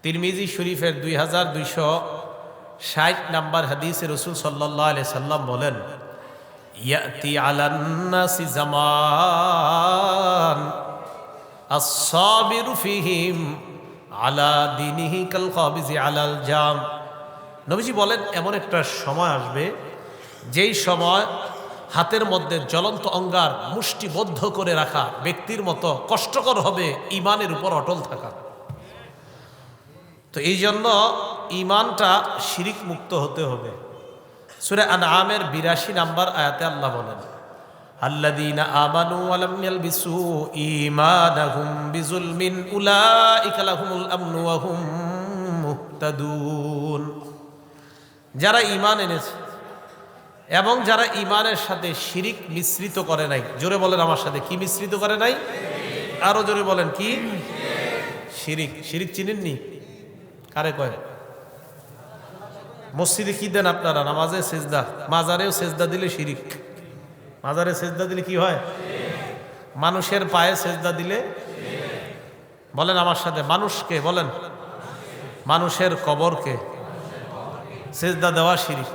তিরমিজি শরীফের 2260 নম্বর হাদিসে রাসূল সাল্লাল্লাহু আলাইহি সাল্লাম বলেন, ইয়াতি আলান নাসি জামান আস-সাবিরু ফীহিম আলা দীনিহি কাল কাবিজি আলাল জাম। নবীজি বলেন, এমন একটা সময় আসবে যেই সময় হাতের মধ্যে জ্বলন্ত অঙ্গার মুষ্টিবদ্ধ করে রাখা ব্যক্তির মতো কষ্টকর হবে ঈমানের উপর অটল থাকা। তো এই জন্য ঈমানটা শিরিক মুক্ত হতে হবে। সূরা আনআমের ৮২ নম্বর আয়াতে আল্লাহ বলেন, আল্লাযীনা আমানু ওয়া লাম ইয়ালবিসু ঈমানাহুম বিযুলমিন উলাইকা লাহুমুল আমনু ওয়া হুম মুহতাদুন। যারা ঈমান এনেছে এবং যারা ঈমানের সাথে শিরিক মিশ্রিত করে নাই, জোরে বলেন আমার সাথে, কি মিশ্রিত করে নাই? আরো জোরে বলেন, কি? শিরিক। শিরিক চিনেননি? কারে কয়? মসজিদে কি দেন আপনারা? নামাজে সেজদা। মাজারেও সেজদা দিলে শিরিক। মাজারে সেজদা দিলে কি হয়? মানুষের পায়ে সেজদা দিলে, বলেন আমার সাথে, মানুষকে বলেন, মানুষের কবরকে সেজদা দেওয়া শিরিক।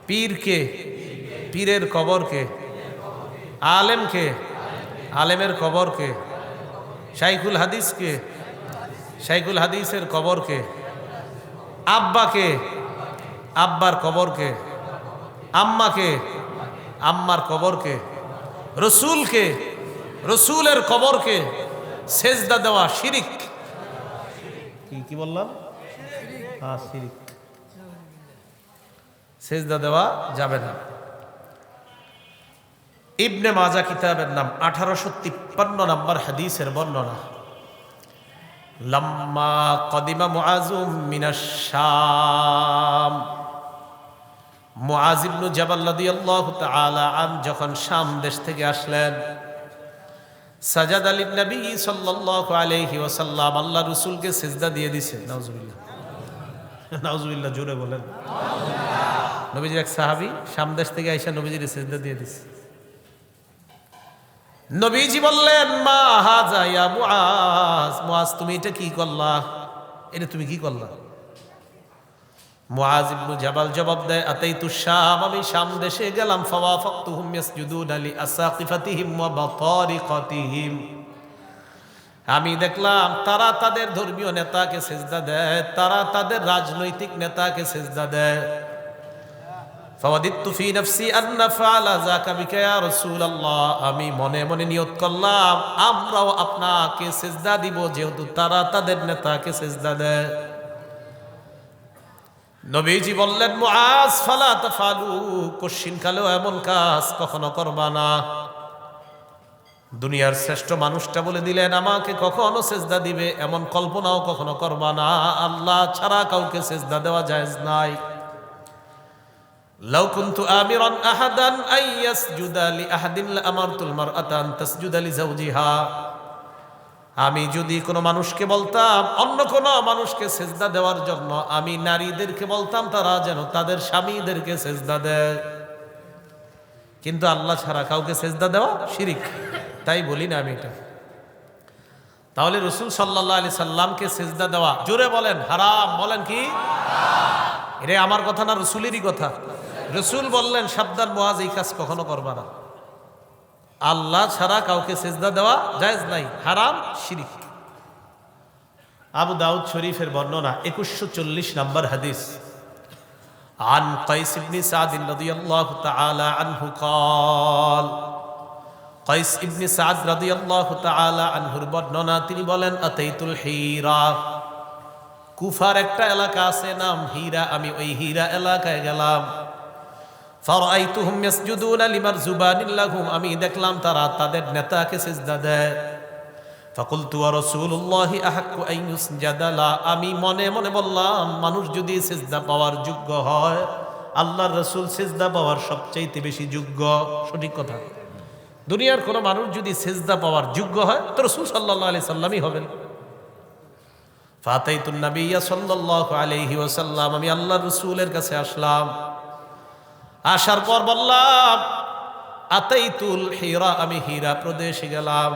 পীরকে, পীরের কবরকে, আলেমকে, আলেমের কবরকে, শাইখুল হাদিসকে, শাইখুল হাদিসের কবরকে, আব্বাকে, আব্বার কবরকে, আম্মাকে, আম্মার কবরকে, রসুলকে, রসুলের কবরকে সেজদা দেওয়া শিরিক। কি বললাম? হ্যাঁ, শিরিক। সেজদা দেওয়া যাবে না। ইবনে মাজা কিতাবের নাম, 1853 নম্বর হাদিসের বর্ণনা। লাম্মা কদিমা মুআযুম মিনাশ শাম, মুআয ইবনে জাবাল রাদিয়াল্লাহু তাআলা আন যখন শাম দেশ থেকে আসলেন, সাজাদা লিন নবী সাল্লাল্লাহু আলাইহি ওয়াসাল্লাম, আল্লাহ রাসূলকে সিজদা দিয়ে দিয়েছে। নাউজুবিল্লাহ, নাউজুবিল্লাহ, জোরে বলেন। নবীজির এক সাহাবী শাম দেশ থেকে আইসা নবীজির সিজদা দিয়ে দিয়েছে। নবীজি বললেন, মা হাযা ইয়া মুআয, মুআয তুমি এটা কি করলা? এটা তুমি কি করলা? মুআয ইবনে জাবাল জবাব দেয়, আতাইতু শাম, আমি শাম দেশে গেলাম, ফাওয়াফাকতুহুম ইয়াসজুদুনা লি আসাকিফাতিহিম ওয়া বাতারিকাতিহিম, আমি দেখলাম তারা তাদের ধর্মীয় নেতাকে সিজদা দেয়, তারা তাদের রাজনৈতিক নেতাকে সিজদা দেয়। ফাওয়াদিতু ফি নাফসি আন নাফআলা যাকা বিকা ইয়া রাসূলুল্লাহ, আমি মনে মনে নিয়ত করলাম আমরাও আপনাকে সিজদা দিব, যেহেতু তারা তাদের নেতাকে সিজদা দেয়। নবীজি বললেন, মুআয ফালা তাফালু, কশিন কালেও এমন কাজ কখনো করবা না। দুনিয়ার শ্রেষ্ঠ মানুষটা বলে দিলেন, আমাকে কখনো সিজদা দিবে এমন কল্পনাও কখনো করবা না। আল্লাহ ছাড়া কাউকে সিজদা দেওয়া জায়েজ নাই। লাউ কুনতু আমিরান আহাদান আন ইয়াসজুদা লি আহাদিন লা আমারতুল মারআতা আন তাসজুদা লি যাওজিহা, আমি যদি কোনো মানুষকে বলতাম অন্য কোনো মানুষকে সেজদা দেওয়ার জন্য, আমি নারীদেরকে বলতাম তারা যেন তাদের স্বামীদেরকে সেজদা দেয়। কিন্তু আল্লাহ ছাড়া কাউকে সেজদা দেওয়া শিরিক, তাই বলি না আমি এটা। তাহলে রাসূল সাল্লাল্লাহু আলাইহি সাল্লামকে সেজদা দেওয়া, জোরে বলেন, হারাম। বলেন কি? এটা আমার কথা না, রাসূলেরই কথা। রাসূল বললেন, সাবধান মুআয, এই কাজ কখনো করবা না। আল্লাহ ছাড়া কাউকে সেজদা দেওয়া জায়েজ নাই, হারাম, শিরিক। আবু দাউদ শরীফের বর্ণনা, 2140 নম্বর হাদিস। আন কাইস ইবনে সাদ রাদিয়াল্লাহু তাআলা আনহু قال, কাইস ইবনে সাদ রাদিয়াল্লাহু তাআলা আনহুর বর্ণনা, তিনি বলেন, আতাইতুল হিরা, কুফার একটা এলাকা আছে নাম হীরা, আমি ওই হীরা এলাকায় গেলাম। ফারাআইতুহুম ইয়াসজুদুনা লিমারজুবানিন লাহুম, আমি দেখলাম তারা তাদের নেতাকে সিজদা দেয়। ফাকুলতু ওয়া রাসূলুল্লাহি আহাক্কু আন ইউসজাদা লা, আমি মনে মনে বললাম, মানুষ যদি সিজদা পাওয়ার যোগ্য হয়, আল্লাহর রাসূল সিজদা পাওয়ার সবচাইতে বেশি যোগ্য। সঠিক কথা। দুনিয়ার কোনো মানুষ যদি সিজদা পাওয়ার যোগ্য হয় তো রাসূল সাল্লাল্লাহু আলাইহি সাল্লামই হবেন। ফাতাইতুন নাবিয়্যা সাল্লাল্লাহু আলাইহি ওয়াসাল্লাম, আমি আল্লাহর রাসূলের কাছে আসলাম। আসার পর বললাম, আতাইতুল হিরা, আমি হীরা প্রদেশে গেলাম,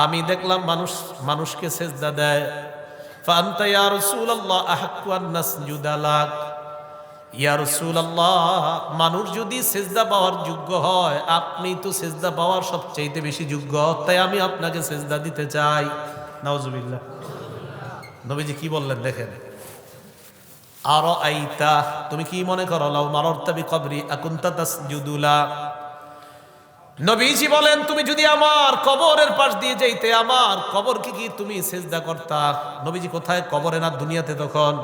আমি দেখলাম মানুষকে সেজদা দেয়। ফাআনতা ইয়া রাসূলুল্লাহ আহাক্কু আন নাসজুদা লাক। ইয়া রাসূলুল্লাহ, মানুষ যদি সিজদা পাওয়ার যোগ্য হয়, আপনি তো সিজদা পাওয়ার সবচেয়ে বেশি যোগ্য, তাই আমি আপনাকে সিজদা দিতে চাই। নাউজুবিল্লাহ। নবীজি কি বললেন দেখেন, আরাআইতা, তুমি কি মনে করো, লাউ মারারতা বিকবরি আকুনতা তাসজুদু লা। নবীজি বলেন, তুমি যদি আমার কবরের পাশ দিয়ে যাইতে, আমার কবর কি তুমি সিজদা করতা? নবীজি কোথায়? কবরে না, দুনিয়াতে তখন।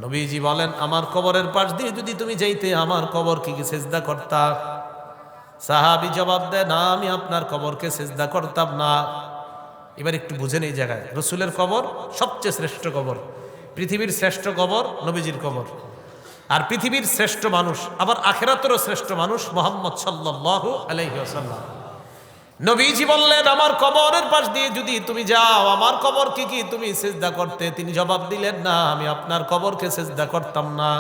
নবীজি বলেন, আমার কবরের পাশ দিয়ে যদি তুমি যাইতে, আমার কবর কি সিজদা করতা? সাহাবী জবাব দেয়, না, আমি আপনার কবরকে সিজদা করতাম না। এবার একটু বুঝেন এই জায়গায়, রসুলের কবর সবচেয়ে শ্রেষ্ঠ কবর, পৃথিবীর শ্রেষ্ঠ কবর নবীজির কবর। আর পৃথিবীর শ্রেষ্ঠ মানুষ, আবার আখিরাতেরও শ্রেষ্ঠ মানুষ মুহাম্মদ সাল্লাল্লাহু আলাইহি ওয়াসাল্লাম। নবীজি বললেন, আমার কবরের পাশ দিয়ে যদি তুমি যাও, আমার কবর কি তুমি সিজদা করতে? তিনি জবাব দিলেন, না, আমি আপনার কবরকে সিজদা করতাম না।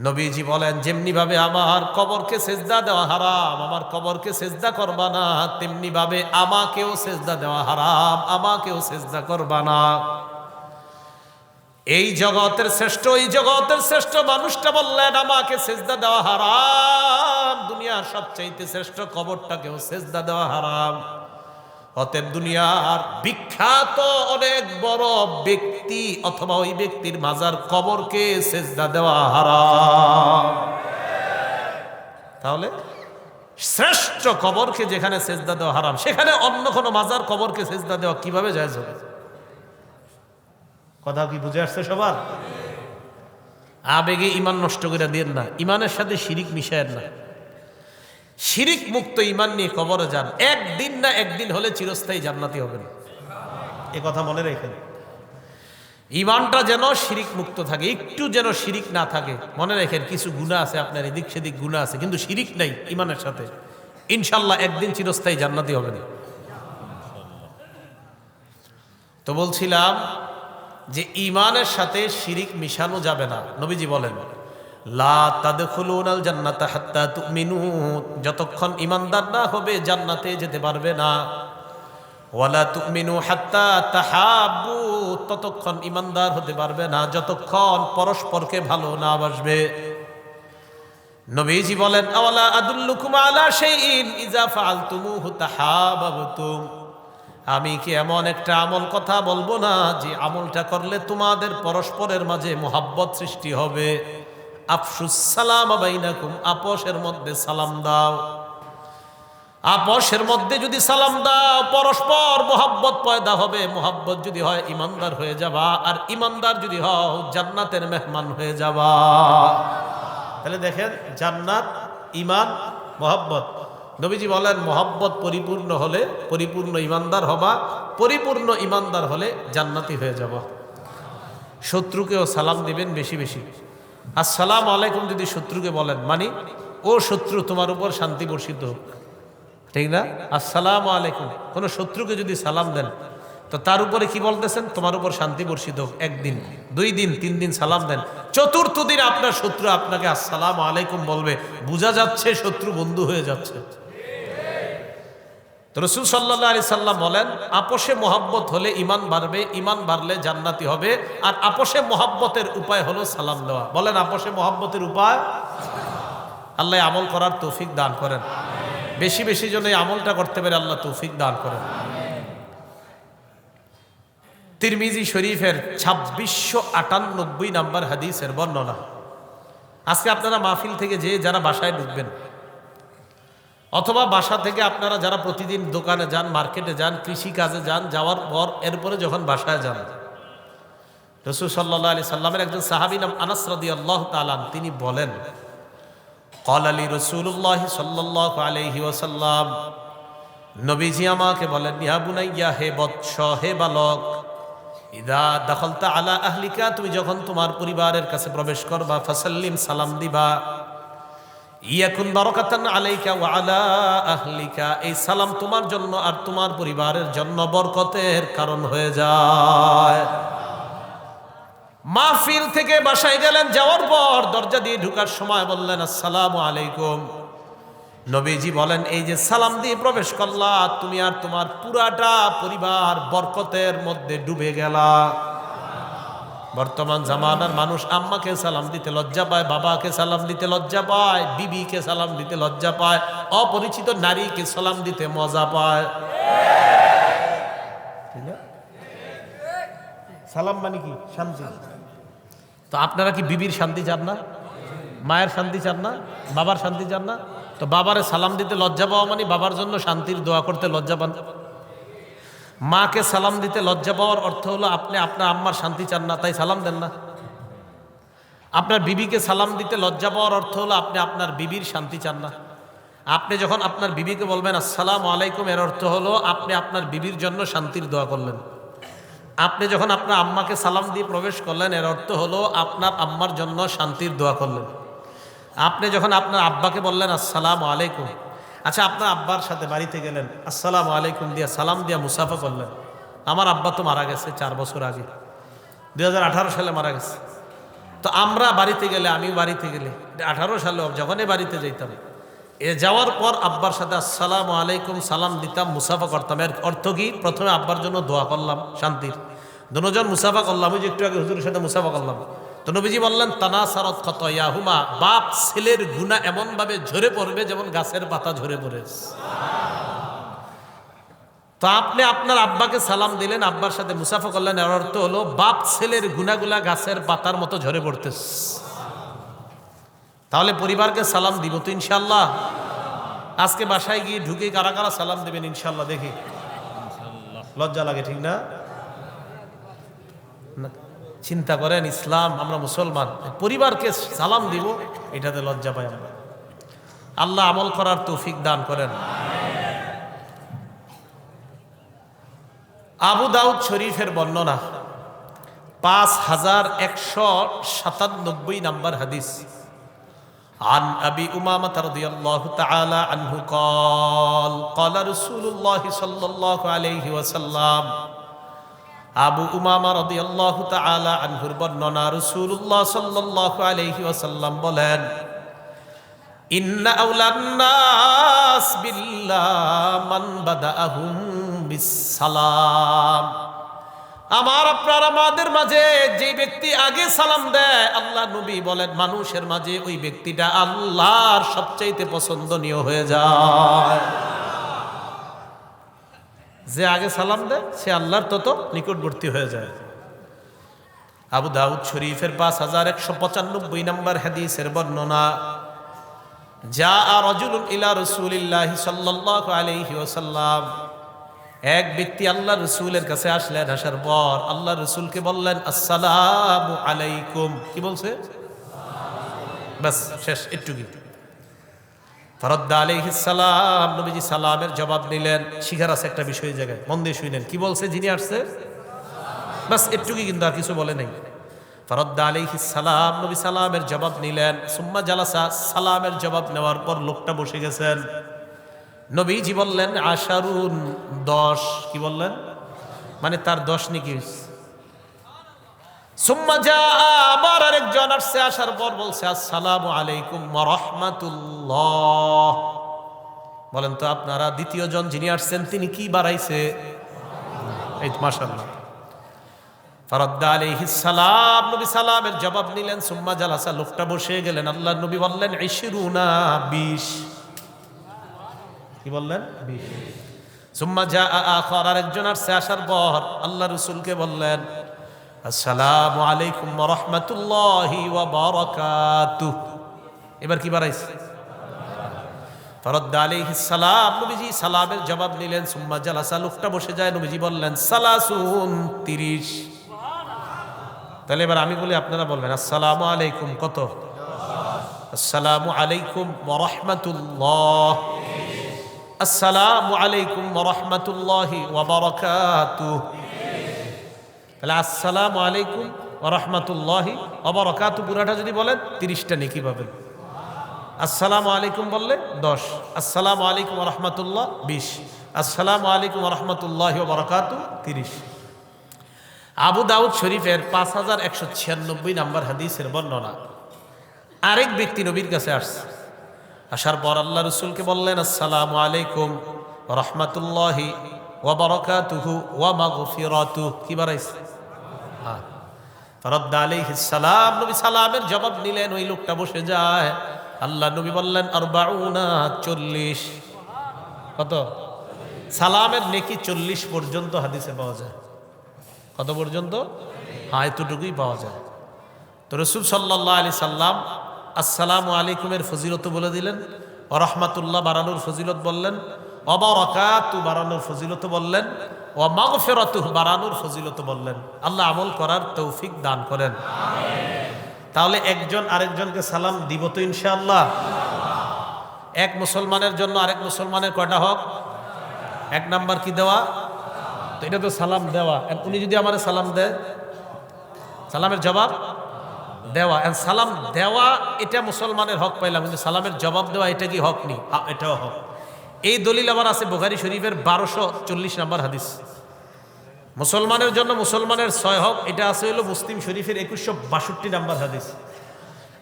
নবীজি বলেন, যেমনি ভাবে আমার কবরকে সিজদা দেওয়া হারাম, আমার কবরকে সিজদা করবা না, তেমনি ভাবে আমাকেও সিজদা দেওয়া হারাম, আমাকেও সিজদা করবা না। এই জগতের শ্রেষ্ঠ, এই জগতের শ্রেষ্ঠ মানুষটা বললেন, আমাকে সিজদা দেওয়া হারাম, দুনিয়ার সবচাইতে শ্রেষ্ঠ কবরটাকেও সিজদা দেওয়া হারাম। অতএব দুনিয়ার বিখ্যাত অনেক বড় ব্যক্তি অথবা ওই ব্যক্তির মাজার কবরকে সিজদা দেওয়া হারাম। তাহলে শ্রেষ্ঠ কবরকে যেখানে সিজদা দেওয়া হারাম, সেখানে অন্য কোনো মাজার কবরকে সিজদা দেওয়া কিভাবে জায়েজ হবে? কথা কি বুঝে আসছে সবার? আবেগে ইমান নষ্ট করে দিন না, ইমানের সাথে শিরিক মিশায়েন না। শিরিক মুক্ত ইমান নিয়ে কবরে যান, একদিন না একদিন হলে চিরস্থায়ী জান্নাতি হবেন। এ কথা মনে রাখেন। ইমানটা যেন শিরিক মুক্ত থাকে, একটু যেন শিরিক না থাকে। মনে রাখেন, কিছু গুনাহ আছে আপনার, এদিক সেদিক গুনাহ আছে, কিন্তু শিরিক নাই ইমানের সাথে, ইনশাল্লাহ একদিন চিরস্থায়ী জান্নাতি হবেন। তো বলছিলাম যে ইমানের সাথে শিরিক মিশানো যাবে না। নবীজি বলেন, লা তাদখুলুনাল জান্নাতা হাত্তা তুমিনু, যতক্ষণ ইমানদার না হবে জান্নাতে যেতে পারবে না। ওয়ালা তুমিনু হাত্তা তাহাব্বু, ততক্ষণ ইমানদার হতে পারবে না যতক্ষণ পরস্পরকে ভালো না বাসবে। নবীজি বলেন, আওয়ালা আদুল্লুকুম আলা শাইইন ইযা ফাআলতুমুহু তাহাবাবতুম, আমি কি এমন একটা আমল কথা বলবো না যে আমলটা করলে তোমাদের পরস্পরের মাঝে মোহাব্বত সৃষ্টি হবে? আফশুস সালাম বাইনাকুম, আপসের মধ্যে সালাম দাও। আপসের মধ্যে যদি সালাম দাও, পরস্পর মোহাব্বত পয়দা হবে। মোহাব্বত যদি হয়, ইমানদার হয়ে যাবা, আর ইমানদার যদি হও, জান্নাতের মেহমান হয়ে যাবা। তাহলে দেখেন, জান্নাত, ইমান, মোহাব্বত। নবীজি বলেন, মোহাব্বত পরিপূর্ণ হলে পরিপূর্ণ ইমানদার হবা, পরিপূর্ণ ইমানদার হলে জান্নাতি হয়ে যাবা। শত্রুকেও সালাম দিবেন বেশি বেশি। আসসালামু আলাইকুম যদি শত্রুকে বলেন, মানে ও শত্রু, তোমার উপর শান্তি বর্ষিত হোক, ঠিক না? আসসালামু আলাইকুম। কোন শত্রুকে যদি সালাম দেন, তো তার উপরে কি বলতেছেন? তোমার উপর শান্তি বর্ষিত হোক। একদিন, 2 দিন, 3 দিন সালাম দেন, চতুর্থ দিন আপনার শত্রু আপনাকে আসসালামু আলাইকুম বলবে, বোঝা যাচ্ছে শত্রু বন্ধু হয়ে যাচ্ছে। তো রাসূল সাল্লাল্লাহু আলাইহি সাল্লাম বলেন, আপোষে মোহাব্বত হলে ইমান বাড়বে, ইমান বাড়লে জান্নাতি হবে। আর আপোষে মোহাব্বতের উপায় হলো সালাম দেওয়া। বলেন, আপোষে মোহাব্বতের উপায়? আল্লাহ আমল করার তৌফিক দান করেন। বেশি বেশি জন এই আমলটা করতে পারে, আল্লাহ তৌফিক দান করেন। তিরমিজি শরীফের 2698 নম্বর হাদিসের বর্ণনা। আজকে আপনারা মাহফিল থেকে যে যারা বাসায় ঢুকবেন, অথবা বাসা থেকে আপনারা যারা প্রতিদিন দোকানে যান, মার্কেটে যান, কৃষি কাজে যান, যাওয়ার পর এরপরে যখন বাসায় যান, রাসূল সাল্লাল্লাহু আলাইহি সাল্লামের একজন সাহাবী নাম আনাস রাদিয়াল্লাহু তাআলা, তিনি বলেন, ক্বালা লি রাসূলুল্লাহ সাল্লাল্লাহু আলাইহি ওয়াসাল্লাম, নবীজি আমাকে বলেন, ইয়া বুনাইয়া, হে বৎস, হে বালক, ইদা দাখালতা আলা আহলিকা, তুমি যখন তোমার পরিবারের কাছে প্রবেশ করবা, ফাসাল্লিম, সালাম দিবা, ইয়াকুন বারাকাতান আলাইকা ওয়া আলা আহলিকা, এই সালাম তোমার জন্য আর তোমার পরিবারের জন্য বরকতের কারণ হয়ে যায়। মাহফিল থেকে বাসায় গেলেন, যাওয়ার পর দরজা দিয়ে ঢোকার সময় বললেন, আসসালামু আলাইকুম। নবীজি বলেন, এই যে সালাম দিয়ে প্রবেশ করলা, তুমি আর তোমার পুরাটা পরিবার বরকতের মধ্যে ডুবে গেলা। বর্তমান জামানার মানুষ আম্মাকে সালাম দিতে লজ্জা পায়, বাবাকে সালাম দিতে লজ্জা পায়, বিবিকে সালাম দিতে লজ্জা পায়, অপরিচিত নারীকে সালাম দিতে মজা পায়। সালাম মানে কি? শান্তি। তো আপনারা কি বিবির শান্তি চান না? মায়ের শান্তি চান না? বাবার শান্তি চান না? তো বাবারে সালাম দিতে লজ্জা পাওয়া মানে বাবার জন্য শান্তির দোয়া করতে লজ্জা পান। মাকে সালাম দিতে লজ্জা পাওয়ার অর্থ হলো আপনি আপনার আম্মার শান্তি চান না, তাই সালাম দেন না। আপনার বিবিকে সালাম দিতে লজ্জা পাওয়ার অর্থ হলো আপনি আপনার বিবির শান্তি চান না। আপনি যখন আপনার বিবিকে বলবেন আসসালামু আলাইকুম, এর অর্থ হলো আপনি আপনার বিবির জন্য শান্তির দোয়া করলেন। আপনি যখন আপনার আম্মাকে সালাম দিয়ে প্রবেশ করলেন, এর অর্থ হলো আপনার আম্মার জন্য শান্তির দোয়া করলেন। আপনি যখন আপনার আব্বাকে বললেন আসসালামু আলাইকুম, আচ্ছা আপনার আব্বার সাথে বাড়িতে গেলেন, আসসালামু আলাইকুম দিয়া সালাম দিয়া মুসাফা করলেন। আমার আব্বা তো মারা গেছে 4 বছর আগে, 2018 সালে মারা গেছে। তো আমরা বাড়িতে গেলে, আমিও বাড়িতে গেলে 18 সালে যখনই বাড়িতে যাইতাম, যাওয়ার পর আব্বার সাথে আসসালামু আলাইকুম সালাম দিতাম, মুসাফা করতাম। এর অর্থ কি? প্রথমে আব্বার জন্য দোয়া করলাম শান্তির, দুজন মুসাফা করলাম। ওই যে একটু আগে হুজুরের সাথে মুসাফা করলাম। তো নবীজি বললেন তানাসারাত খাতায়াহুমা, বাপ ছেলের গুনাহ এমন ভাবে ঝরে পড়বে যেমন গাছের পাতা ঝরে পড়ে। তো আপনি আপনার আব্বাকে সালাম দিলেন, আব্বার সাথে মুসাফা করলেন, এর অর্থ হলো বাপ ছেলের গুনাহগুলা গাছের পাতার মতো ঝরে পড়তেছে। তাহলে পরিবারকে সালাম দিব তো ইনশাআল্লাহ। আজকে বাসায় গিয়ে ঢুকে কারা কারা সালাম দেবেন ইনশাআল্লাহ দেখি? লজ্জা লাগে ঠিক না? চিন্তা করেন, ইসলাম, আমরা মুসলমান, পরিবারকে সালাম দিব এটাতে লজ্জা পাই আমরা। আল্লাহ আমল করার তৌফিক দান করেন। আবু দাউদ শরীফের বর্ণনা 5197 নম্বর হাদিস। عن أبي أمامة رضي الله تعالى عنه قال قال رسول الله صلى الله عليه وسلم আবু উমামা রাদিয়াল্লাহু তাআলা আনহুর বর্ণনা, রাসূলুল্লাহ সাল্লাল্লাহু আলাইহি ওয়াসাল্লাম বলেন, ইন্না আওলান নাস বিল্লাহ মান বাদাআহুম বিসসালাম। আমার আপনার আমাদের মাঝে যে ব্যক্তি আগে সালাম দেয়, আল্লাহ নবী বলেন মানুষের মাঝে ওই ব্যক্তিটা আল্লাহর সবচাইতে পছন্দনীয় হয়ে যায়। যে আগে সালাম দেয় সে আল্লাহর তত নিকটবর্তী হয়ে যায়। আবু দাউদ শরীফের 5195 নম্বর হাদিসের বর্ণনা, যা রাজুলুন ইলা রাসূলিল্লাহি সাল্লাল্লাহু আলাইহি ওয়াসাল্লাম, এক ব্যক্তি আল্লাহ রসুলের কাছে আসলেন। আসার পর আল্লাহ রসুলকে বললেন আসসালামু আলাইকুম। কি বলছে? বাস শেষ, একটু কি ফারাদ্দা আলাইহিস সালাম, নবীজি সালামের জবাব নিলেন। শিখার আছে একটা বিষয় জায়গায়, মন দিয়ে শুনেন। কি বলছে যিনি আসছে? বাস একটু কি, কিন্তু আর কিছু বলে নাই। ফারাদ্দা আলাইহিস সালাম, নবী সালামের জবাব নিলেন। সুম্মা জালাসা, সালামের জবাব নেওয়ার পর লোকটা বসে গেছেন। নবীজি বললেন আশারুন, 10। কি বললেন? মানে তার 10 নাকি। সুম্মা জা, আবার আরেকজন আসছে। আসার পর বলছে আসসালামু আলাইকুম ওয়া রাহমাতুল্লাহ। বলেন তো আপনারা দ্বিতীয় জন যিনি আসছেন তিনি কি বাড়াইছে? এই মাশাআল্লাহ। ফারাদ্দা আলাইহিস সালাম, নবী সালামের জবাব নিলেন। সুম্মা জালাসা, লোকটা বসে গেলেন। আল্লাহর নবী বললেন 20। কি বললেন? 20। সুম্মা জা আখার, আরেকজন আসছে। আসার পর আল্লাহ রাসূলকে বললেন আসসালামু আলাইকুম ওয়া রাহমাতুল্লাহি ওয়া বারাকাতুহু। এবার কি বাড়াইছে? ফারাদ্দা আলাইহিস সালাম, নবীজি সালামের জবাব নিলেন। সুম্মা জালাসা, লোকটা বসে যায়। নবীজি বললেন 30। তাহলে এবার আমি বলি, আপনারা বলবেন আসসালামু আলাইকুম কত? আসসালামু আলাইকুম ওয়া রাহমাতুল্লাহ, আসসালামু আলাইকুম ওয়া রাহমাতুল্লাহি ওয়া বারাকাতুহু। তাহলে আসসালামু আলাইকুম ওয়া রাহমাতুল্লাহি ওয়া বারাকাতুহু পুরাটা যদি বলেন 30টা নেকি পাবেন। আসসালামু আলাইকুম বললে 10, আসসালামু আলাইকুম ওয়া রাহমাতুল্লাহ 20, আসসালামু আলাইকুম ওয়া রাহমাতুল্লাহি ওয়া বারাকাতুহু 30। আবু দাউদ শরীফের 5196 নম্বর হাদিসের বর্ণনা। আরেক ব্যক্তি নবীর কাছে আসছে। আসার পর আল্লাহ রসুলকে বললেন, আসসালামু আলাইকুম ওয়া রাহমাতুল্লাহি ওয়া বারাকাতুহু ওয়া মাগফিরাতুহু। কি বাড়াইছে? হ্যাঁ, ফারাদ্দা আলাইহিস সালাম, নবী সালামের জবাব নিলেন, ওই লোকটা বসে যায়। আল্লাহ নবী বললেন, আরবাউনা, 40। কত? সালামের নেকি 40 পর্যন্ত হাদিসে পাওয়া যায়। কত পর্যন্ত? হ্যাঁ, এতটুকুই পাওয়া যায়। তো রসুল সাল্লাল্লাহু আলাইহি সাল্লাম আসসালামু আলাইকুমের ফজিলত বলে দিলেন, ওয়া রাহমাতুল্লাহ বাড়ানোর ফজিলত বললেন, ওয়া বারাকাতু বাড়ানোর ফজিলত বললেন, ওয়া মাগফিরাতুহু বাড়ানোর ফজিলত বললেন। আল্লাহ আমল করার তৌফিক দান করেন। তাহলে একজন আরেকজনকে সালাম দিব তো ইনশাআল্লাহ? এক মুসলমানের জন্য আরেক মুসলমানের কয়টা হক? এক নাম্বার কি দেওয়া? তো এটা তো সালাম দেওয়া। উনি যদি আমার সালাম দেয়, সালামের জবাব দেওয়া। সালাম দেওয়া এটা মুসলমানের হক পাইলাম, কিন্তু সালামের জবাব দেওয়া এটা কি হক নি? এটাও হক। এই দলিল আবার আছে বুখারী শরীফের 1240 নম্বর হাদিস। মুসলমানের জন্য মুসলমানের 6 হক, এটা আছে হলো মুসলিম শরীফের 2162 নম্বর হাদিস।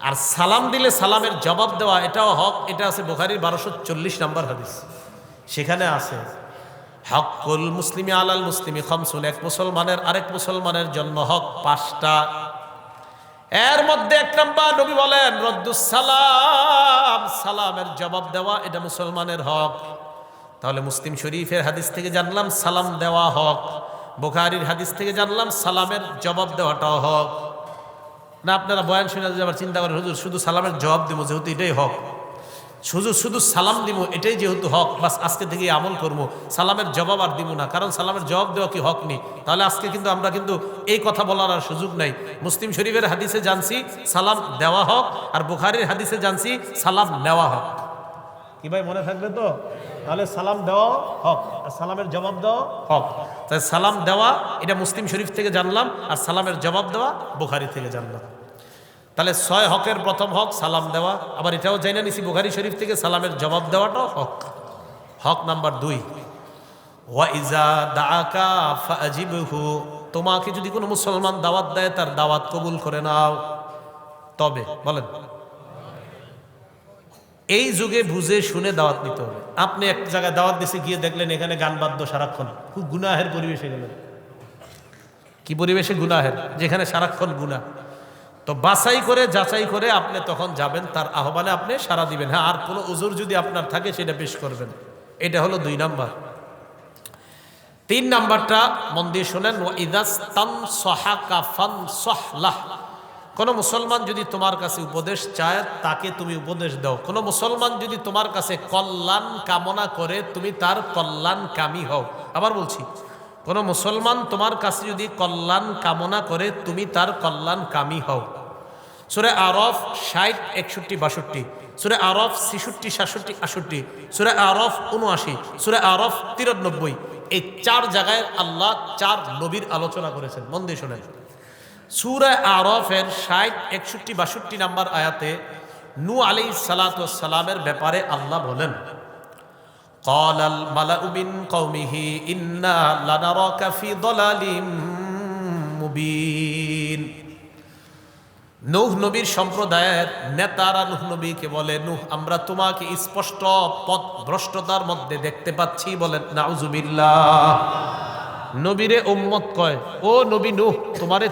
আর সালাম দিলে সালামের জবাব দেওয়া এটাও হক, এটা আছে বুখারীর 1240 নম্বর হাদিস। সেখানে আছে হকুল মুসলিমি আলাল মুসলিমি খামসুন, এক মুসলমানের আরেক মুসলমানের জন্য হক 5টা। এর মধ্যে এক নাম্বার নবী বলেন রদ্দুস সালাম, সালামের জবাব দেওয়া এটা মুসলমানের হক। তাহলে মুসলিম শরীফের হাদিস থেকে জানলাম সালাম দেওয়া হক, বুখারীর হাদিস থেকে জানলাম সালামের জবাব দেওয়াটাও হক। না আপনারা বয়ান শুনে আবার চিন্তা করেন, হুজুর শুধু সালামের জবাব দিব যেহেতু এটাই হক, শুধু সালাম দিব এটাই যেহেতু হক, বাস আজকে থেকে আমল করবো, সালামের জবাব আর দিব না, কারণ সালামের জবাব দেওয়া কি হক নেই। তাহলে আজকে কিন্তু আমরা এই কথা বলার আর সুযোগ নাই। মুসলিম শরীফের হাদিসে জানছি সালাম দেওয়া হক, আর বুখারীর হাদিসে জানছি সালাম নেওয়া হক। কি ভাই মনে থাকবে তো? তাহলে সালাম দেওয়া হক আর সালামের জবাব দেওয়া হক। তাই সালাম দেওয়া এটা মুসলিম শরীফ থেকে জানলাম, আর সালামের জবাব দেওয়া বুখারী থেকে জানলাম। তাহলে 6 হকের প্রথম হক সালাম দেওয়া। আবার এটাও জানা নিছি বুখারী শরীফ থেকে সালামের জবাব দেওয়াটাও হক। হক নাম্বার 2, ওয়া ইজা দাআকা ফাজিবহু, তোমাকে যদি কোনো মুসলমান দাওয়াত দেয় তার দাওয়াত কবুল করে নাও। তবে বলেন, এই যুগে বুঝে শুনে দাওয়াত নিতে হবে। আপনি এক জায়গায় দাওয়াত দিতে গিয়ে দেখলেন এখানে গান বাদ্য সারাক্ষণ, খুব গুনাহের পরিবেশে গেলেন। কি পরিবেশে? গুনাহের, যেখানে সারাক্ষণ গুনাহ। তো বাছাই করে যাচাই করে আপনি তখন যাবেন, তার আহ্বানে আপনি সাড়া দিবেন। হ্যাঁ, আর কোনো উজুর যদি আপনার থাকে সেটা পেশ করবেন। এটা হলো 2 নাম্বার। 3 নাম্বারটা মন দিয়ে শোনেন, ওয়া ইদাস্তানসাহাকা ফানসাহলাহ, কোনো মুসলমান যদি তোমার কাছে উপদেশ চায় তাকে তুমি উপদেশ দাও। কোনো মুসলমান যদি তোমার কাছে কল্যাণ কামনা করে তুমি তার কল্যাণকামী হও। আবার বলছি, কোনো মুসলমান তোমার কাছে যদি কল্যাণ কামনা করে তুমি তার কল্যাণকামী হও। সূরা আরাফ 60, 61, 62, সূরা আরাফ 66, 67, 68, সূরা আরাফ 79, সূরা আরাফ 93। এই 4 জায়গায় আল্লাহ 4 নবীর আলোচনা করেছেন। মন দিয়ে শোনেন। সূরা আরাফের 60, 61, 62 নাম্বার আয়াতে নূহ আলাইহিস সালাতু ওয়াস সালামের ব্যাপারে আল্লাহ বলেন, ক্বালাল মালাউ মিন কওমিহি ইন্না লানারাকা ফি দালালিম মুবিন। নূহ নবীর সম্প্রদায়ের নেতারা নূহ নবীকে বলে, নূহ আমরা তোমাকে স্পষ্ট পথভ্রষ্টতার মধ্যে দেখতে পাচ্ছি। বলেন নাউজুবিল্লাহ। নবীরে উম্মত কয়, ও নবী নূহ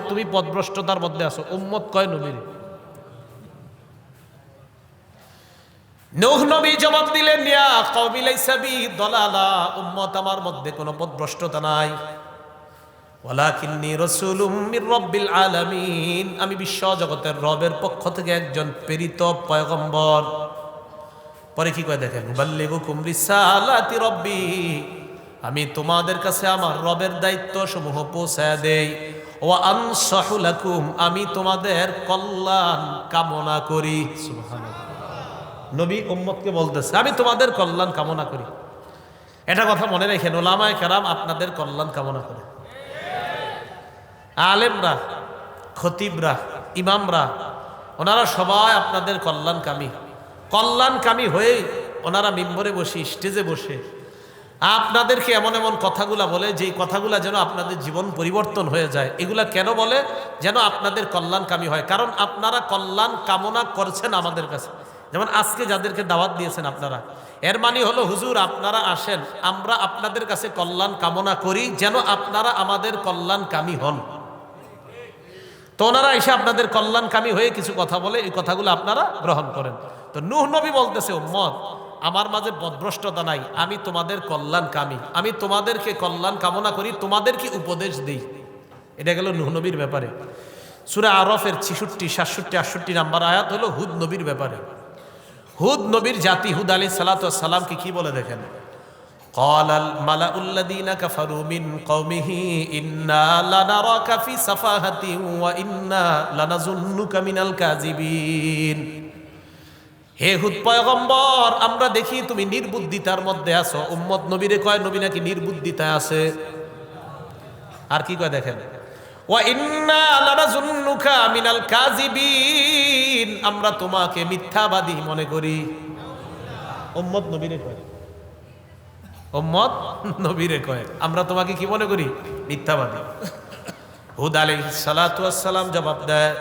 তুমি পথভ্রষ্টতার মধ্যে আছো। উম্মত কয় নবীরে। নূহ নবী জবাব দিলেন, ইয়া কওমি লাইসা বি দালালা, উম্মত আমার মধ্যে কোনো পথভ্রষ্টতা নাই। ওয়ালাকিন্নী রাসূলুম মির রাব্বিল আলামিন, আমি বিশ্ব জগতের রবের পক্ষ থেকে একজন প্রেরিত পয়গম্বর। পরে কি কয় দেখেন, বাল্লিগুকুম রিসালাতি রাব্বি, আমি তোমাদের কাছে আমার রবের দায়িত্ব সমূহ পৌঁছায় দেই। ওয়া আনসাহু লাকুম, আমি তোমাদের কল্যাণ কামনা করি। সুবহানাল্লাহ। নবী উম্মতকে বলতেছে আমি তোমাদের কল্যাণ কামনা করি। এটা কথা মনে রাখেন, উলামায়ে কেরাম আপনাদের কল্যাণ কামনা করে। আলেমরা, খতিবরা, ইমামরা, ওনারা সবাই আপনাদের কল্যাণকামী হয়ে ওনারা মিম্বরে বসে, স্টেজে বসে আপনাদেরকে এমন এমন কথাগুলা বলে যেই কথাগুলা যেন আপনাদের জীবন পরিবর্তন হয়ে যায়। এগুলা কেন বলে? যেন আপনাদের কল্যাণকামী হয়। কারণ আপনারা কল্যাণ কামনা করছেন আমাদের কাছে। যেমন আজকে যাদেরকে দাওয়াত দিয়েছেন আপনারা, এর মানে হলো হুজুর আপনারা আসেন, আমরা আপনাদের কাছে কল্যাণ কামনা করি যেন আপনারা আমাদের কল্যাণকামী হন। তো ওনারা এসে আপনাদের কল্যাণকামী হয়ে কিছু কথা বলে, এই কথাগুলো আপনারা গ্রহণ করেন। তো নূহ নবী বলতেছে, উম্মত আমার মাঝে পথভ্রষ্টতা নাই, আমি তোমাদের কল্যাণকামী, আমি তোমাদেরকে কল্যাণ কামনা করি, তোমাদেরকে উপদেশ দিই। এটা গেল নূহ নবীর ব্যাপারে। সূরা আরফের 66, 67, 68 নাম্বার আয়াত হলো হুদ নবীর ব্যাপারে। হুদ নবীর জাতি হুদ আলাইহিস সালাতু ওয়াস সালামকে কি বলে দেখেন, ক্বালাল মালাউল্লাযীনা কাফারু মিন কওমিহি ইন্না লানারাকা ফি সাফাহাতিন ওয়া ইন্না লানাযুন্নুকা মিনাল কাযিবিন। হে হুদ পয়গম্বর, আমরা দেখি তুমি নির্বুদ্ধিতার মধ্যে আছো। উম্মত নবীরে কয় নবী নাকি নির্বুদ্ধিতায় আছে। আর কি কয় দেখেন, ওয়া ইন্না লানাযুন্নুকা মিনাল কাযিবিন, আমরা তোমাকে মিথ্যাবাদী মনে করি। উম্মত নবীরে কয়, উম্মত নবীরে কয় আমরা তোমাকে কি মনে করি, মিথ্যাবাদী। হুদ আলাইহিস সালাতু ওয়াস সালাম জবাব দেয়,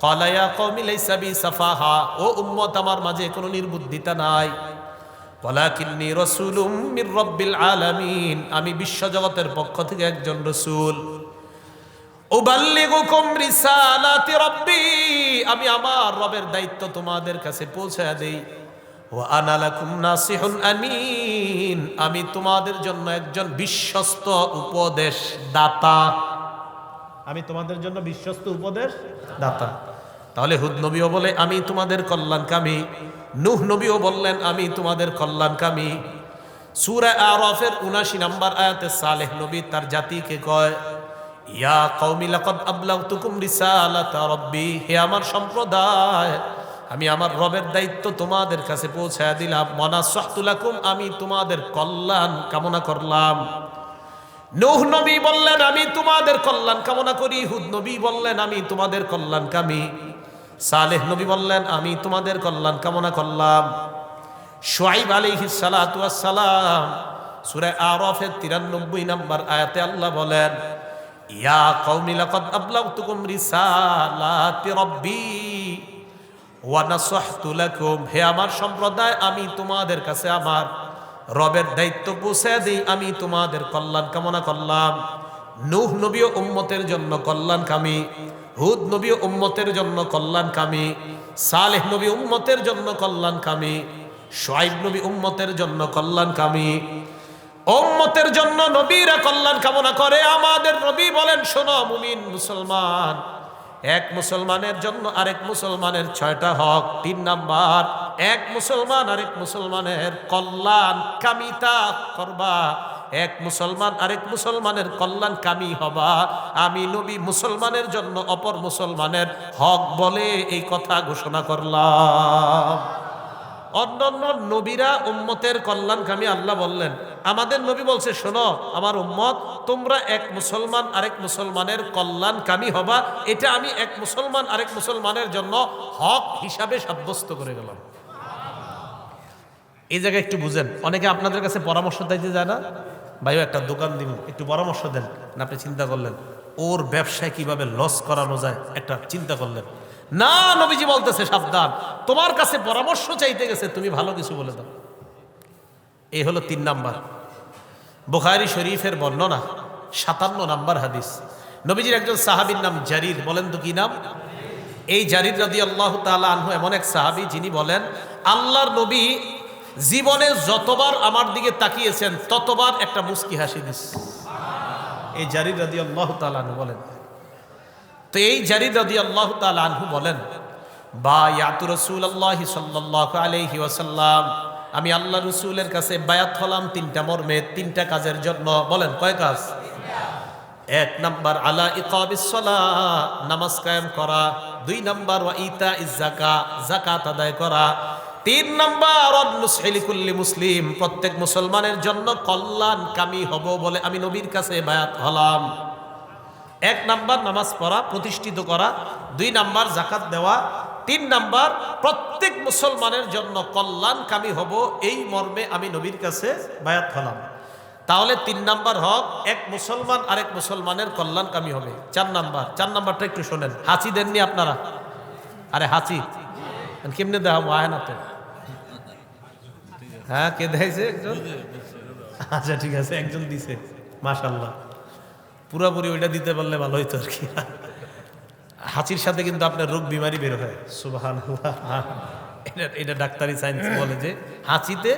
ক্বালা ইয়া কওমি লাইসা বি সাফাহা, ও উম্মত আমার মাঝে কোনো নির্বুদ্ধিতা নাই, ওয়ালাকিন্নী রাসূলুম মির রাব্বিল আলামিন, আমি বিশ্বজগতের পক্ষ থেকে একজন রাসূল। উবাল্লিগুকুম রিসালাতি রাব্বি, আমি আমার রবের দায়িত্ব তোমাদের কাছে পৌঁছায় দেই। ওয়া আনা লাকুম নাসিহুন আমিন, আমি তোমাদের জন্য একজন বিশ্বস্ত উপদেশ দাতা, আমি তোমাদের জন্য বিশ্বস্ত উপদেশ দাতা। তাহলে হুদ নবীও বলে আমি তোমাদের কল্যাণকামী, নূহ নবীও বললেন আমি তোমাদের কল্যাণকামী। সূরা আরাফের ৭৯ নম্বর আয়াতে সালেহ নবী তার জাতিকে কয়, ইয়া কওমি লাকাদ আবলাগতুকুম রিসালাতা রাব্বি, হে আমার সম্প্রদায়, আমি আমার রবের দায়িত্ব তোমাদের কাছে পৌঁছায় দিলাম। ওয়ানাসহতু লাকুম, আমি তোমাদের কল্যাণ কামনা করলাম। নূহ নবী বললেন আমি তোমাদের কল্যাণ কামনা করি, হুদ নবী বললেন আমি তোমাদের কল্যাণকামী, সালেহ নবী বললেন আমি তোমাদের কল্যাণ কামনা করলাম। শুআইব আলাইহিস সালাতু ওয়াস সালাম সূরা আরাফের ৯৩ নম্বর আয়াতে আল্লাহ বলেন, ইয়া কওমি লাকাদ আবলাগতুকুম রিসালাতি রাব্বি ওয়া নাসাহতু লাকুম, হে আমার সম্প্রদায়, আমি তোমাদের কাছে আমার রবের দায়িত্ব পৌঁছে দিই, আমি তোমাদের কল্যাণ কামনা করলাম। নূহ নবী উম্মতের জন্য কল্যাণকামী, হুদ নবী উম্মতের জন্য কল্যাণকামী, সালেহ নবী উম্মতের জন্য কল্যাণকামী, শুআইব নবী উম্মতের জন্য কল্যাণকামী। উম্মতের জন্য নবীরা কল্যাণ কামনা করে। আমাদের নবী বলেন, শোনো মুমিন মুসলমান, এক মুসলমানের জন্য আরেক মুসলমানের ৬টা হক। ৩ নাম্বার, এক মুসলমান আরেক মুসলমানের কল্যাণ কামিতা করবা, এক মুসলমান আরেক মুসলমানের কল্যাণ কামি হবা। আমি নবী মুসলমানের জন্য অপর মুসলমানের হক বলে এই কথা ঘোষণা করলাম। অন্যান্য নবীরা উম্মতের কল্যাণকামী আল্লাহ বললেন, আমাদের নবী বলছে শোনো আমার উম্মত, তোমরা এক মুসলমান আরেক মুসলমানের কল্যাণকামী হবা, এটা আমি এক মুসলমান আরেক মুসলমানের জন্য হক হিসাবে সাব্যস্ত করে গেলাম। এই জায়গায় একটু বুঝেন, অনেকে আপনাদের কাছে পরামর্শ দিতে যায় না, ভাইও একটা দোকান দিব একটু পরামর্শ দেন না, আপনি চিন্তা করলেন ওর ব্যবসায় কিভাবে লস করানো যায়, একটা চিন্তা করলেন না। নবীজি বলতেছে সাবধান, তোমার কাছে পরামর্শ চাইতে গেছে, তুমি ভালো কিছু বলে দাও। এই হলো ৩ নাম্বার, বুখারী শরীফের বর্ণনা ৫৭ নাম্বার হাদিস। নবীজির একজন সাহাবীর নাম জারির, বলেন তো কি নাম? এই জারির রাদিয়াল্লাহু তাআলা আনহু এমন এক সাহাবী যিনি বলেন, আল্লাহর নবী জীবনে যতবার আমার দিকে তাকিয়েছেন ততবার একটা মুস্কি হাসি দিস। এই জারির রাদিয়াল্লাহু তাআলা আনহু বলেন। তো এই জারির রাদিয়াল্লাহু তাআলা আনহু বলেন, বায়াতু রাসূলুল্লাহি সাল্লাল্লাহু আলাইহি ওয়াসাল্লাম, আমি আল্লাহ রাসূলের কাছে বায়াত হলাম ৩টা মর্মে, 3টা কাজের জন্য। বলেন কয় কাজ? ১ নাম্বার আলা ইকাবিস সালাহ, নামাজ কায়েম করা। ২ নাম্বার ওয়া ইতাইজ যাকাত, যাকাত আদায় করা। ৩ নাম্বার লিকুল্লি মুসলিম, প্রত্যেক মুসলমানের জন্য কল্যাণকামী হব বলে আমি নবীর কাছে বায়াত হলাম। ১ নাম্বার নামাজ পড়া, প্রতিষ্ঠিত করা। ২ নাম্বার যাকাত দেওয়া। ৩ নাম্বার প্রত্যেক মুসলমানের জন্য কল্যাণকামী হব, এই মর্মে আমি নবীর কাছে বায়াত হলাম। তাহলে ৩ নাম্বার হক, এক মুসলমান আরেক মুসলমানের কল্যাণকামী হবে। ৪ নাম্বারটা একটু শোনেন, হাঁচি দেননি আপনারা? আরে হাঁচি, কেমনে দেখাবো, আয় না তো। হ্যাঁ, কে দেখাইছে? একজন। আচ্ছা ঠিক আছে, একজন দিছে, মাশাআল্লাহ। পুরাপুরি ওইটা দিতে পারলে ভালো হইতো আর কি। হাঁচির সাথে কিন্তু আপনার রোগ বিমারি বের হয়, সুবহানাল্লাহ। এটা ডাক্তারি সায়েন্স বলে যে হাঁচিতে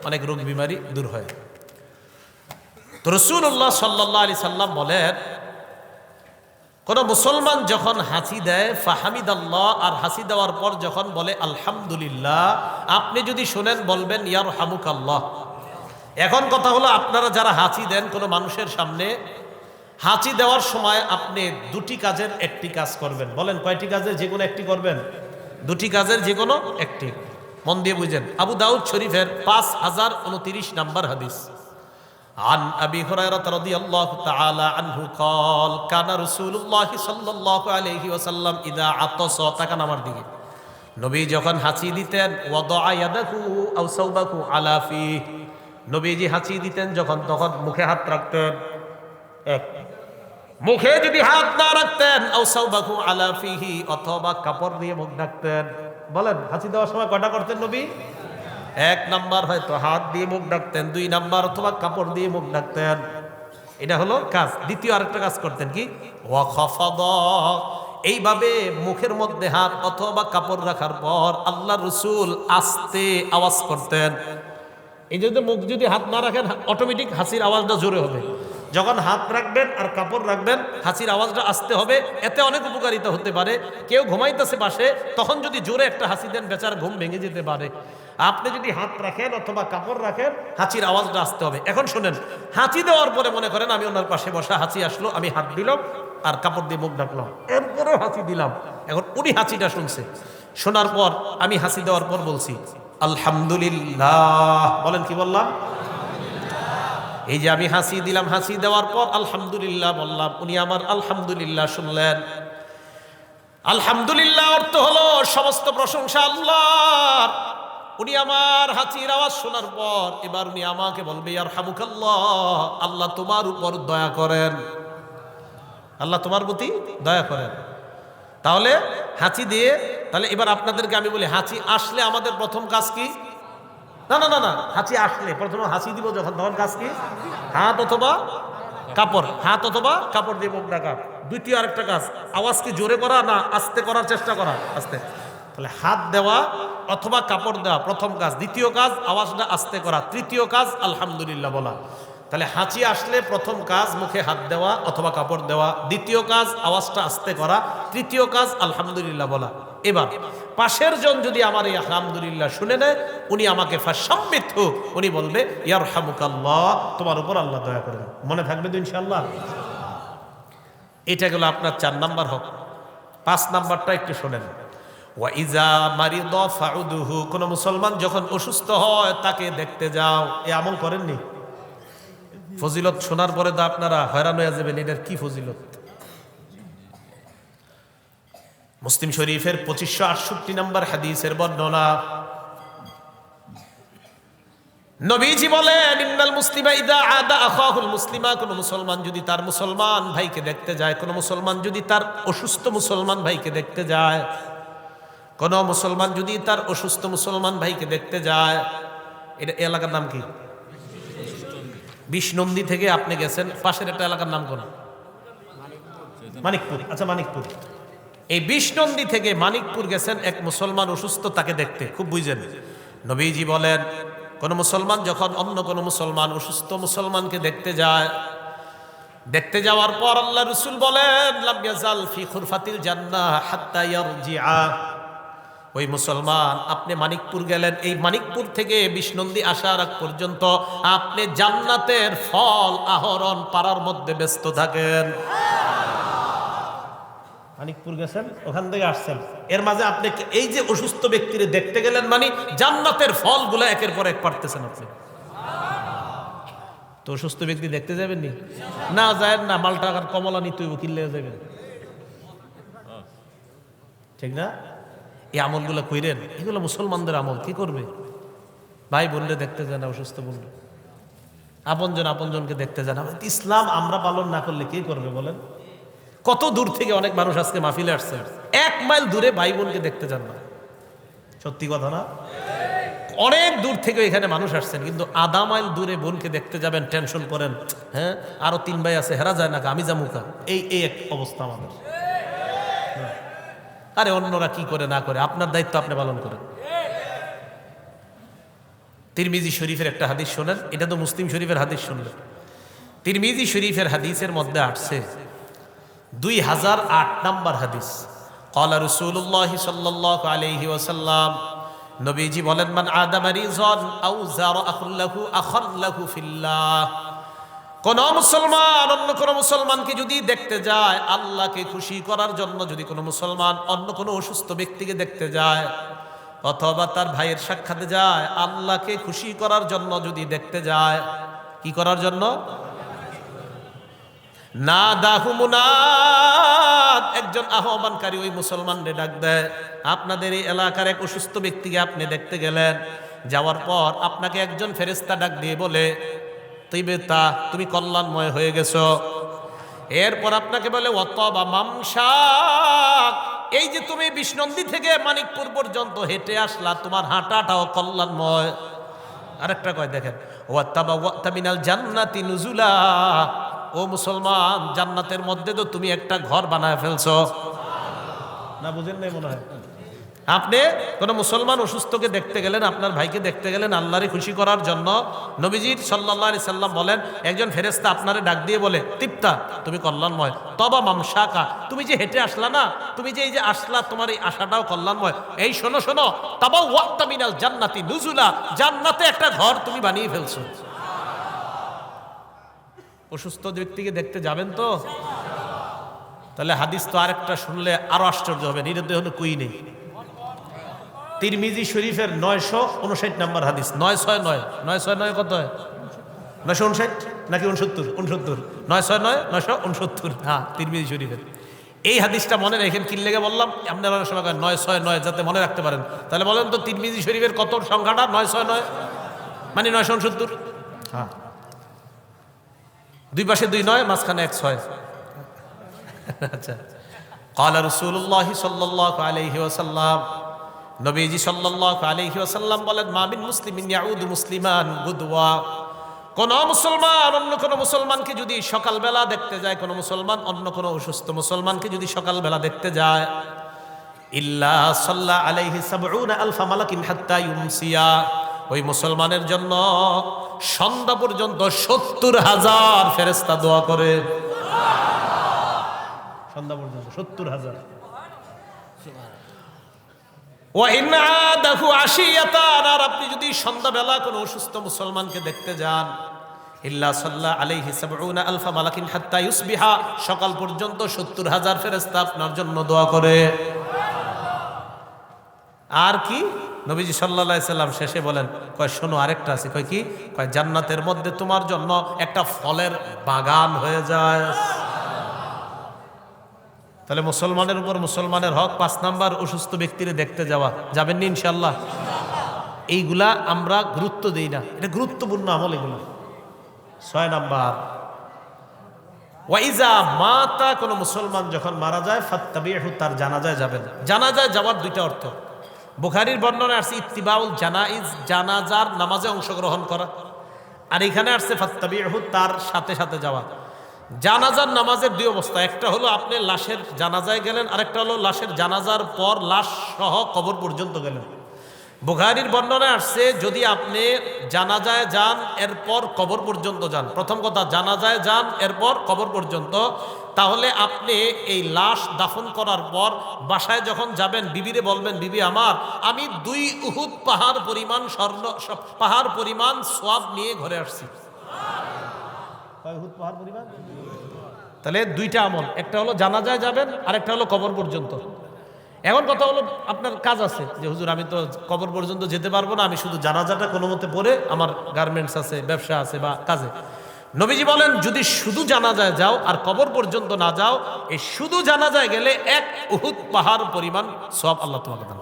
অনেক রোগ বিমারি দূর হয়। তো রাসূলুল্লাহ সাল্লাল্লাহু আলাইহি সাল্লাম বলেন, কোন মুসলমান যখন হাঁচি দেয় ফাহামিদাল্লাহ, আর হাঁচি দেওয়ার পর যখন বলে আলহামদুলিল্লাহ, আপনি যদি শোনেন বলবেন ইয়ারহামুকাল্লাহ। এখন কথা হলো, আপনারা যারা হাঁচি দেন কোনো মানুষের সামনে, হাঁচি দেওয়ার সময় আপনি দুটি কাজের একটি কাজ করবেন। বলেন কয়টি কাজের যে কোনো একটি করবেন? দুটি কাজের যে কোনো একটি। মন দিয়ে বুঝেন। আবু দাউদ শরীফের 5029 নম্বর হাদিস। عن أبي هريرة رضي الله تعالى عنه قال كان رسول الله صلى الله عليه وسلم إذا عطس তাকান আমার দিকে, নবী যখন হাঁচি দিতেন ওয়াদা ইয়াদাহু আও সাওবাহু আলা ফি, নবীজি হাঁচি দিতেন যখন তখন মুখে হাত রাখতেন। এক, মুখে যদি হাত না রাখতেন আও সাওবাহু আলা ফিহি, অথবা কাপড় দিয়ে মুখ ঢাকতেন। বলেন হাঁচি দেওয়ার সময় কয়টা করতেন নবী? এক নাম্বার হয়তো হাত দিয়ে মুখ ঢাকতেন, দুই নাম্বার অথবা কাপড় দিয়ে মুখ ঢাকতেন। এটা হলো কাজ। দ্বিতীয় আরেকটা কাজ করতেন কি, ওয়াখাফাদা, এইভাবে মুখের মধ্যে হাত অথবা কাপড় রাখার পর আল্লাহ রসুল আস্তে আওয়াজ করতেন। এই যদি মুখ যদি হাত না রাখেন অটোমেটিক হাসির আওয়াজটা জোরে হবে। যখন হাত রাখবেন আর কাপড় রাখবেন হাসির আওয়াজটা আসতে হবে। এতে অনেক উপকারিতা হতে পারে। কেউ ঘুমাইতেছে পাশে, তখন যদি জোরে একটা হাসি দেন বেচার ঘুম ভেঙে যেতে পারে। আপনি যদি হাত রাখেন অথবা কাপড় রাখেন হাঁচির আওয়াজটা আসতে হবে। এখন শোনেন, হাঁচি দেওয়ার পরে মনে করেন আমি ওনার পাশে বসা, হাঁচি আসলো, আমি হাত দিলাম আর কাপড় দিয়ে মুখ ঢাকলাম, এরপরেও হাঁচি দিলাম। এখন উনি হাঁচিটা শুনছে, শোনার পর আমি হাঁচি দেওয়ার পর বলছি আলহামদুলিল্লাহ। বলেন কি বললাম? এই যে আমি হাঁচি দিলাম, হাঁচি দেওয়ার পর আলহামদুলিল্লাহ বললাম, উনি আমার আলহামদুলিল্লাহ শুনলেন। আলহামদুলিল্লাহ অর্থ হলো সমস্ত প্রশংসা আল্লাহর। উনি আমার হাঁচির আওয়াজ শোনার পর এবার উনি আমাকে বলবে ইয়ারহামুকাল্লাহ, আল্লাহ তোমার উপর দয়া করেন, আল্লাহ তোমার প্রতি দয়া করেন। তাহলে হাঁচি দিয়ে, তাহলে এবার আপনাদেরকে আমি বলি, হাঁচি আসলে আমাদের প্রথম কাজ কি? না না না না, হাঁচি আসলে প্রথমে হাঁচি দিব যখন, তখন কাজ কি? হাত অথবা কাপড়, হাত অথবা কাপড় দিয়ে মুখ ঢাকা। দ্বিতীয় আরেকটা কাজ, আওয়াজ কি জোরে করা না আস্তে করার চেষ্টা করা? আস্তে। তাহলে হাত দেওয়া অথবা কাপড় দেওয়া প্রথম কাজ, দ্বিতীয় কাজ আওয়াজটা আস্তে করা, তৃতীয় কাজ আলহামদুলিল্লাহ বলা। তাহলে হাঁচি আসলে প্রথম কাজ মুখে হাত দেওয়া অথবা কাপড় দেওয়া, দ্বিতীয় কাজ আওয়াজটা আস্তে করা, তৃতীয় কাজ আলহামদুলিল্লাহ বলা। এবার পাশের জন যদি আমার এই আলহামদুলিল্লাহ শুনে নেয়, উনি আমাকে ফাসাম্মিতহু, উনি বলবে ইয়ারহামুকাল্লাহ, তোমার উপর আল্লাহ দয়া করেন। মনে থাকবে তো ইনশাআল্লাহ? এটা গেল আপনার 4 নাম্বার হক। 5 নাম্বারটা একটু শোনেন। ওয়াইজা মারিদা ফাউদুহু, কোন মুসলমান যখন অসুস্থ হয় তাকে দেখতে যাও। এই আমল করেননি? ফজিলত শোনার পরে তো আপনারা হয়রান হয়ে যাবেন, এটার কি ফজিলত। মুসলিম শরীফের 2568 নম্বর হাদিসের বর্ণনা, নবীজি বলেন ইন্নাল মুসলিমা ইযা আদা আখাহুল মুসলিমা, কোন মুসলমান যদি তার মুসলমান ভাইকে দেখতে যায়, কোন মুসলমান যদি তার অসুস্থ মুসলমান ভাইকে দেখতে যায়, কোন মুসলমান যদি তার অসুস্থ মুসলমান ভাইকে দেখতে যায়, এটা এলাকার নাম কি? বিষ্ণন্দী থেকে আপনি গেছেন, পাশের একটা এলাকার নাম কোন? মানিকপুর। আচ্ছা মানিকপুর, এই বিষ্ণন্দী থেকে মানিকপুর গেছেন এক মুসলমান অসুস্থ, তাকে দেখতে। খুব বুঝেন, নবীজি বলেন কোন মুসলমান যখন অন্য কোন মুসলমান অসুস্থ মুসলমানকে দেখতে যায়, দেখতে যাওয়ার পর আল্লাহ রাসূল বলেন লাম ইয়াজাল ফি খুরফাতিল জান্নাহ হাত্তা ইয়ারজিআ, ওই মুসলমান, আপনি মানিকপুর গেলেন, এই মানিকপুর থেকে বিষ্ণন্দী আসার আগ পর্যন্ত আপনি জান্নাতের ফল আহরণ পারার মধ্যে ব্যস্ত থাকেন। মানিকপুর গেছেন, ওখান থেকে আসছেন, এর মাঝে আপনি এই যে অসুস্থ ব্যক্তিরে দেখতে গেলেন, মানে জান্নাতের ফলগুলো একের পর এক পারতেছেন আপনি। তো অসুস্থ ব্যক্তি দেখতে যাবেন নি? না যায় না, মালটা আর কমলা নিতে হইব, কিনলে যাবেন, ঠিক না? এই আমলগুলো কইরেন, এগুলো মুসলমানদের আমল। কি করবে? ভাই বললে দেখতে যান, অসুস্থ বললে, আপনজনকে দেখতে যান। ইসলাম আমরা পালন না করলে কে করবে বলেন? কত দূর থেকে অনেক মানুষ আজকে মাহফিলে আসছে, 1 মাইল দূরে ভাই বোনকে দেখতে যান না। সত্যি কথা না? অনেক দূর থেকে এখানে মানুষ আসছেন, কিন্তু আধা মাইল দূরে বোনকে দেখতে যাবেন, টেনশন করেন, হ্যাঁ আরো 3 ভাই আছে, হেরা যায় না, আমি যামুকা, এই এক অবস্থা আমাদের। আরে অন্যরা কি করে না করে, আপনার দায়িত্ব আপনি পালন করেন। তিরমিজি শরীফের একটা হাদিস শোনেন, এটা তো মুসলিম শরীফের হাদিস শুনলেন। তিরমিজি শরীফের হাদিসের মধ্যে আসছে 2008 নম্বর হাদিস। ক্বালা রাসূলুল্লাহ সাল্লাল্লাহু আলাইহি ওয়াসাল্লাম, নবীজি বলেন, মান আদা মারিযান আও যারা আখাল্লাহু ফিল্লাহ, কোন মুসলমান অন্য কোন মুসলমানকে যদি দেখতে যায়, আল্লাহকে খুশি করার জন্য যদি কোনো মুসলমান অন্য কোনো অসুস্থ ব্যক্তিকে দেখতে যায়, অথবা তার ভাইয়ের সাক্ষাতে যায়, আল্লাহকে খুশি করার জন্য যদি দেখতে যায়, কি করার জন্য? না দাহু মুনাদ, একজন আহ্বানকারী ওই মুসলমানরে ডাক দেয়। আপনাদের এই এলাকার এক অসুস্থ ব্যক্তিকে আপনি দেখতে গেলেন, যাওয়ার পর আপনাকে একজন ফেরেশতা ডাক দিয়ে বলে, তিবেতা, তুমি কল্যাণময় হয়ে গেছো। এরপর আপনাকে বলে ওয়াতাবা মামশাক, এই যে তুমি বিষ্ণন্দী থেকে মানিকপুর পর্যন্ত হেঁটে আসলা, তোমার হাঁটাটাও কল্যাণময়। আরেকটা কয় দেখেন, ওয়াতাবা ওয়াতামিনাল জান্নাতি নুজুলা, ও মুসলমান, জান্নাতের মধ্যে তো তুমি একটা ঘর বানায় ফেলছো। না বুঝেন নাই মনে হয়? আপনি কোন মুসলমান অসুস্থকে দেখতে গেলেন, আপনার ভাইকে দেখতে গেলেন আল্লাহরে খুশি করার জন্য, নবীজি সাল্লাল্লাহু আলাইহি সাল্লাম বলেন, একজন ফেরেশতা আপনারে ডাক দিয়ে বলে, তিপ্তা, তুমি কল্যাণময়। তবা মামশাকা, তুমি যে হেঁটে আসলা না, তুমি যে এই যে আসলা, তোমার এই আশাটাও কল্যাণময়। এই শোনো শোনো, তাবা ওয়াক্তা মিনাল জান্নাতি নুজুলা, জান্নাতে একটা ঘর তুমি বানিয়ে ফেলছো। অসুস্থ ব্যক্তিকে দেখতে যাবেন তো? তাহলে হাদিস তো আরেকটা শুনলে আরো আশ্চর্য হবে, নিরুদ্ধ হলো কুই নেই। তিরমিজি শরীফের 959 নম্বর হাদিস। 969 969 কত হয়? 959 নাকি 69? 69 969 969, হ্যাঁ তিরমিজি শরীফের এই হাদিসটা মনে রাখেন। কি লেগে বললাম? আপনারা অনেক সময় 969 যাতে মনে রাখতে পারেন। তাহলে বলেন তো তিরমিজি শরীফের কত সংখ্যাটা? 969 মানে 969। হ্যাঁ, দুই পাশে 2 9, মাঝখানে 1 6। আচ্ছা, ক্বালা রাসূলুল্লাহ সাল্লাল্লাহু আলাইহি ওয়াসাল্লাম, নবীজি সাল্লাল্লাহু আলাইহি ওয়াসাল্লাম বলেন, মা মিন মুসলিমিন ইয়াউদু মুসলিমান গুদওয়া, কোন মুসলমান অন্য কোন মুসলমানকে যদি সকালবেলা দেখতে যায়, কোন মুসলমান অন্য কোন অসুস্থ মুসলমানকে যদি সকালবেলা দেখতে যায়, ইল্লা সাল্লা আলাইহি ৭০,০০০ মালাকিন হাত্তা ইউমসিয়া, ওই মুসলমানের জন্য সন্ধ্যা পর্যন্ত ৭০,০০০ ফেরেশতা দোয়া করে। সন্ধ্যা পর্যন্ত ৭০,০০০। আর আপনি যদি সন্ধ্যাবেলা কোন অসুস্থ মুসলমানকে দেখতে যান, ইল্লা সাল্লা আলাইহি ৭০,০০০ মালাকিন হাত্তা ইউসবিহা, সকাল পর্যন্ত ৭০,০০০ ফেরেশতা আপনার জন্য দোয়া করে। আর কি? নবীজি সাল্লাল্লাহু আলাইহি সাল্লাম শেষে বলেন, কয় শোনো আরেকটা আছে। কয় কি? কয় জান্নাতের মধ্যে তোমার জন্য একটা ফলের বাগান হয়ে যায়। তাহলে মুসলমানের উপর মুসলমানের হক। 5 নাম্বার, অসুস্থ ব্যক্তিরে দেখতে যাওয়া। যাবেন নি ইনশাআল্লাহ? এইগুলা আমরা গুরুত্ব দিই না, এটা গুরুত্বপূর্ণ আমল এগুলো। 6 নাম্বার, ওয়াইজা মাতা, কোন মুসলমান যখন মারা যায়, ফাত্তাবিহু, তার জানাজায় যাবেন। জানাজায় যাওয়ার 2টা অর্থ। বুখারীর বর্ণনা আসছে ইত্তিবাউল জানাইজ, জানাজার নামাজে অংশগ্রহণ করা। আর এখানে আসছে ফাত্তাবিহু, তার সাথে সাথে যাওয়া। জানাজার নামাজের 2 অবস্থা, একটা হলো আপনি লাশের জানাজায় গেলেন, আরেকটা হলো লাশের জানাজার পর লাশ সহ কবর পর্যন্ত গেলেন। বুখারীর বর্ণনায় আসছে যদি আপনি জানাজায় যান এরপর কবর পর্যন্ত যান, প্রথম কথা জানাজায় যান এরপর কবর পর্যন্ত, তাহলে আপনি এই লাশ দাফন করার পর বাসায় যখন যাবেন, বিবিরে বলবেন, বিবি আমার, আমি 2 উহুদ পাহাড় পরিমাণ পাহাড় পরিমাণ সওয়াব নিয়ে ঘরে আসছি। উহুদ পাহাড় পরিমাণ। তাহলে 2টা আমল, একটা হলো জানাজায় যাবেন, আরেকটা হলো কবর পর্যন্ত। এখন কথা হলো আপনার কাজ আছে যে হুজুর আমি তো কবর পর্যন্ত যেতে পারবো না, আমি শুধু জানাজাটা কোনো মতে পড়ে, আমার গার্মেন্টস আছে, ব্যবসা আছে বা কাজে। নবীজি বলেন যদি শুধু জানাজায় যাও আর কবর পর্যন্ত না যাও, এই শুধু জানাজায় গেলে 1 উহুদ পাহাড় পরিমাণ সওয়াব আল্লাহ তোমাকে দেন।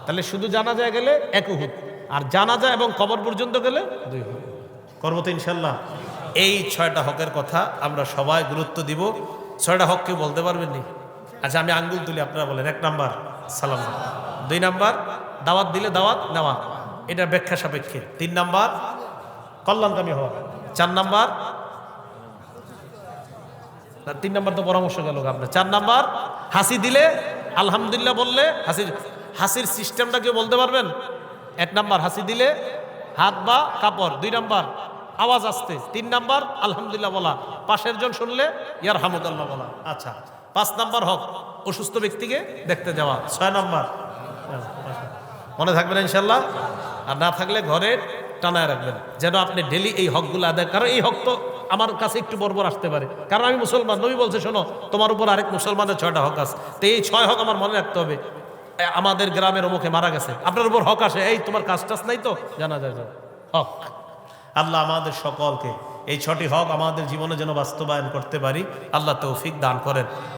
তাহলে শুধু জানাজায় গেলে 1 উহুদ, আর জানাজা এবং কবর পর্যন্ত গেলে 2 উহুদ। করবো তো ইনশাল্লাহ। এই 6টা হকের কথা আমরা সবাই গুরুত্ব দিব। 6টা হক কেউ বলতে পারবেন নি? আচ্ছা আমি আঙ্গুল তুলি, আপনারা বলেন। 1 নাম্বার সালাম, 2 নাম্বার দাওয়াত দিলে দাওয়াত নেওয়া, এটা ব্যাখ্যা সাপেক্ষে। 3 নাম্বার কল্যাণকামী হওয়া। 4 নাম্বার, 3 নাম্বার তো পরামর্শ গেল আপনার। 4 নাম্বার হাসি দিলে আলহামদুলিল্লাহ বললে, হাসির সিস্টেমটা কেউ বলতে পারবেন? 1 নাম্বার হাসি দিলে হাত বা কাপড়, 2 নাম্বার আওয়াজ আসতে, 3 নাম্বার আলহামদুলিল্লাহ বলা, পাশের জন শুনলে ইয়ারহামুকাল্লাহ বলা। আচ্ছা, 5 নাম্বার হক অসুস্থ ব্যক্তিকে দেখতে যাওয়া। 6 নাম্বার মনে থাকবে না ইনশাল্লাহ, আর না থাকলে ঘরে টানায় রাখবেন যেন আপনি ডেলি এই হকগুলো আদায়। কারণ এই হক তো আমার কাছে একটু বর্বর আসতে পারে, কারণ আমি মুসলমান। নবী বলছে শোনো তোমার উপর আরেক মুসলমানের 6টা হক আছে, তো এই 6 হক আমার মনে রাখতে হবে। আমাদের গ্রামের অমুকে মারা গেছে, আপনার উপর হক আসে, এই তোমার কাজ টাজ নাই তো জানা যায় হক। আল্লাহ আমাদের সকলকে এই 6টি হক আমাদের জীবনে যেন বাস্তবায়ন করতে পারি, আল্লাহ তৌফিক দান করেন।